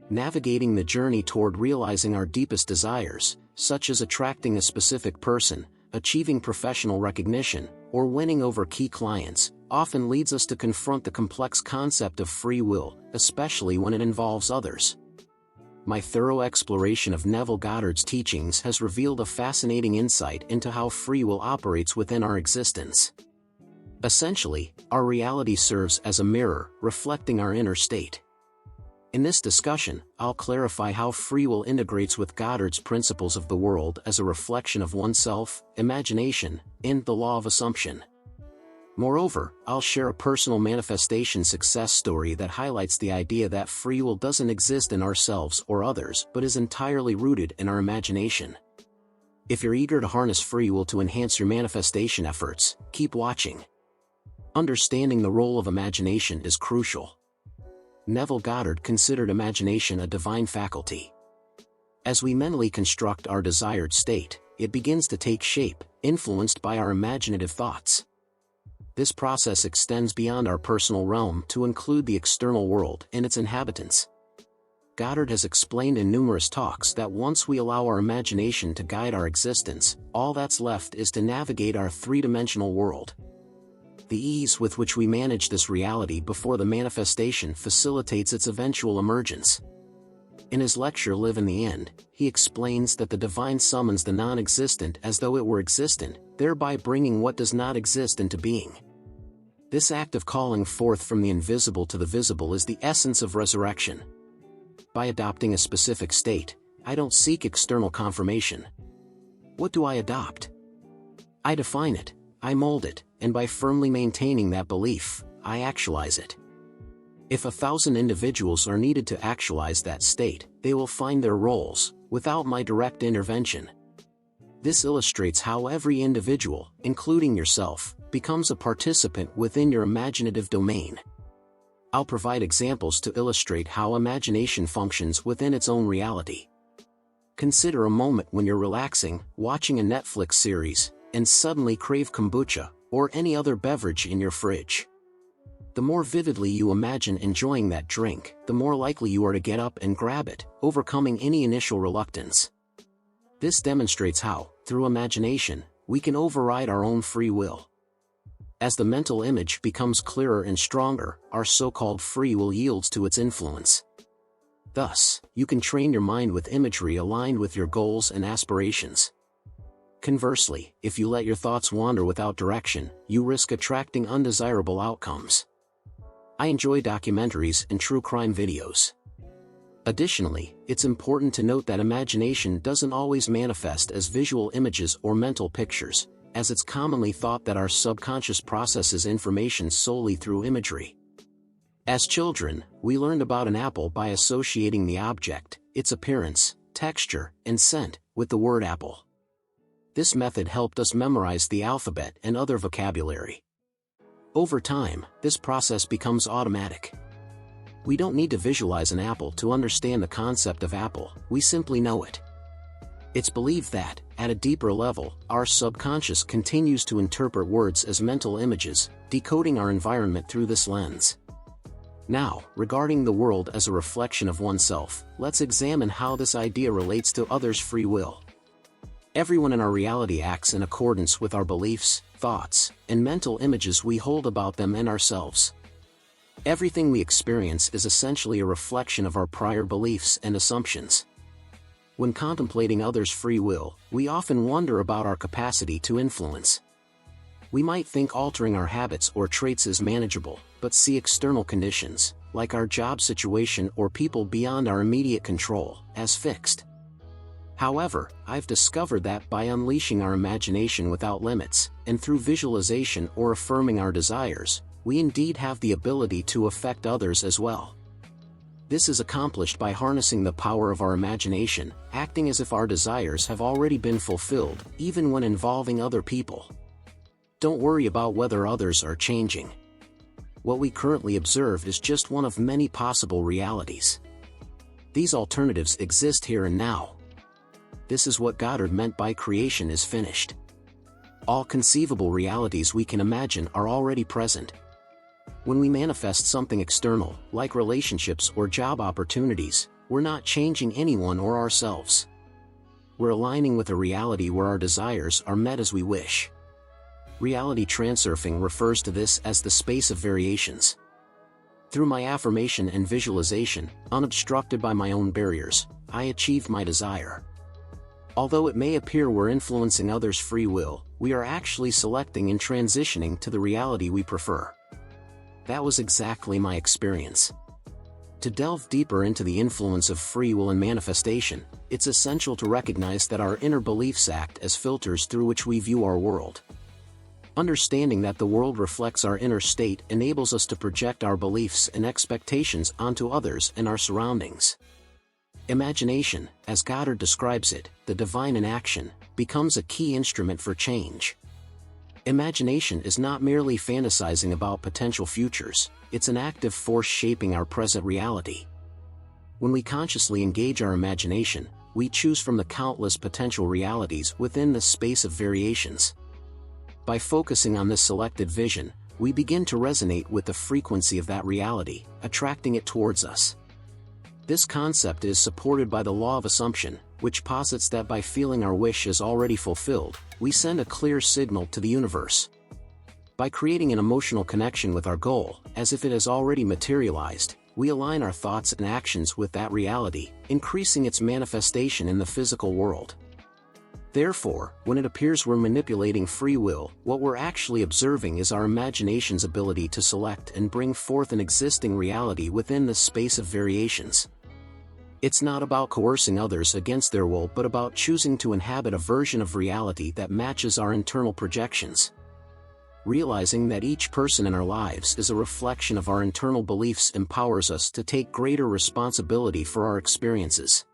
navigating the journey toward realizing our deepest desires, such as attracting a specific person, achieving professional recognition, or winning over key clients, often leads us to confront the complex concept of free will, especially when it involves others. My thorough exploration of Neville Goddard's teachings has revealed a fascinating insight into how free will operates within our existence. Essentially, our reality serves as a mirror, reflecting our inner state. In this discussion, I'll clarify how free will integrates with Goddard's principles of the world as a reflection of oneself, imagination, and the law of assumption. Moreover, I'll share a personal manifestation success story that highlights the idea that free will doesn't exist in ourselves or others but is entirely rooted in our imagination. If you're eager to harness free will to enhance your manifestation efforts, keep watching. Understanding the role of imagination is crucial. Neville Goddard considered imagination a divine faculty. As we mentally construct our desired state, it begins to take shape, influenced by our imaginative thoughts. This process extends beyond our personal realm to include the external world and its inhabitants. Goddard has explained in numerous talks that once we allow our imagination to guide our existence, all that's left is to navigate our three-dimensional world. The ease with which we manage this reality before the manifestation facilitates its eventual emergence. In his lecture Live in the End, he explains that the divine summons the non-existent as though it were existent, thereby bringing what does not exist into being. This act of calling forth from the invisible to the visible is the essence of resurrection. By adopting a specific state, I don't seek external confirmation. What do I adopt? I define it, I mold it, and by firmly maintaining that belief, I actualize it. If 1,000 individuals are needed to actualize that state, they will find their roles, without my direct intervention. This illustrates how every individual, including yourself, becomes a participant within your imaginative domain. I'll provide examples to illustrate how imagination functions within its own reality. Consider a moment when you're relaxing, watching a Netflix series, and suddenly crave kombucha, or any other beverage in your fridge. The more vividly you imagine enjoying that drink, the more likely you are to get up and grab it, overcoming any initial reluctance. This demonstrates how, through imagination, we can override our own free will. As the mental image becomes clearer and stronger, our so-called free will yields to its influence. Thus, you can train your mind with imagery aligned with your goals and aspirations. Conversely, if you let your thoughts wander without direction, you risk attracting undesirable outcomes. I enjoy documentaries and true crime videos. Additionally, it's important to note that imagination doesn't always manifest as visual images or mental pictures, as it's commonly thought that our subconscious processes information solely through imagery. As children, we learned about an apple by associating the object, its appearance, texture, and scent, with the word apple. This method helped us memorize the alphabet and other vocabulary. Over time, this process becomes automatic. We don't need to visualize an apple to understand the concept of apple, we simply know it. It's believed that, at a deeper level, our subconscious continues to interpret words as mental images, decoding our environment through this lens. Now, regarding the world as a reflection of oneself, let's examine how this idea relates to others' free will. Everyone in our reality acts in accordance with our beliefs, thoughts, and mental images we hold about them and ourselves. Everything we experience is essentially a reflection of our prior beliefs and assumptions. When contemplating others' free will, we often wonder about our capacity to influence. We might think altering our habits or traits is manageable, but see external conditions, like our job situation or people beyond our immediate control, as fixed. However, I've discovered that by unleashing our imagination without limits, and through visualization or affirming our desires, we indeed have the ability to affect others as well. This is accomplished by harnessing the power of our imagination, acting as if our desires have already been fulfilled, even when involving other people. Don't worry about whether others are changing. What we currently observe is just one of many possible realities. These alternatives exist here and now. This is what Goddard meant by creation is finished. All conceivable realities we can imagine are already present. When we manifest something external, like relationships or job opportunities, we're not changing anyone or ourselves. We're aligning with a reality where our desires are met as we wish. Reality transurfing refers to this as the space of variations. Through my affirmation and visualization, unobstructed by my own barriers, I achieve my desire. Although it may appear we're influencing others' free will, we are actually selecting and transitioning to the reality we prefer. That was exactly my experience. To delve deeper into the influence of free will and manifestation, it's essential to recognize that our inner beliefs act as filters through which we view our world. Understanding that the world reflects our inner state enables us to project our beliefs and expectations onto others and our surroundings. Imagination, as Goddard describes it, the divine in action, becomes a key instrument for change. Imagination is not merely fantasizing about potential futures, it's an active force shaping our present reality. When we consciously engage our imagination, we choose from the countless potential realities within the space of variations. By focusing on this selected vision, we begin to resonate with the frequency of that reality, attracting it towards us. This concept is supported by the law of assumption, which posits that by feeling our wish is already fulfilled, we send a clear signal to the universe. By creating an emotional connection with our goal, as if it has already materialized, we align our thoughts and actions with that reality, increasing its manifestation in the physical world. Therefore, when it appears we're manipulating free will, what we're actually observing is our imagination's ability to select and bring forth an existing reality within the space of variations. It's not about coercing others against their will but about choosing to inhabit a version of reality that matches our internal projections. Realizing that each person in our lives is a reflection of our internal beliefs empowers us to take greater responsibility for our experiences.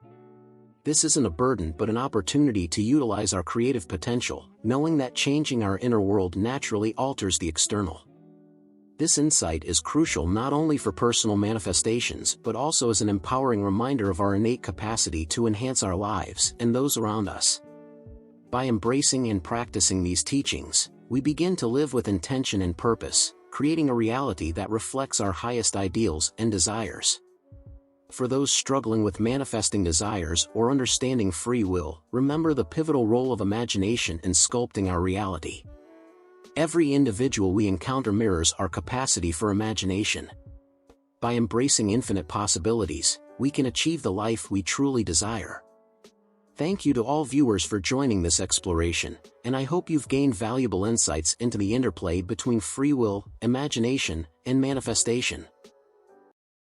This isn't a burden but an opportunity to utilize our creative potential, knowing that changing our inner world naturally alters the external. This insight is crucial not only for personal manifestations but also as an empowering reminder of our innate capacity to enhance our lives and those around us. By embracing and practicing these teachings, we begin to live with intention and purpose, creating a reality that reflects our highest ideals and desires. For those struggling with manifesting desires or understanding free will, remember the pivotal role of imagination in sculpting our reality. Every individual we encounter mirrors our capacity for imagination. By embracing infinite possibilities, we can achieve the life we truly desire. Thank you to all viewers for joining this exploration, and I hope you've gained valuable insights into the interplay between free will, imagination, and manifestation.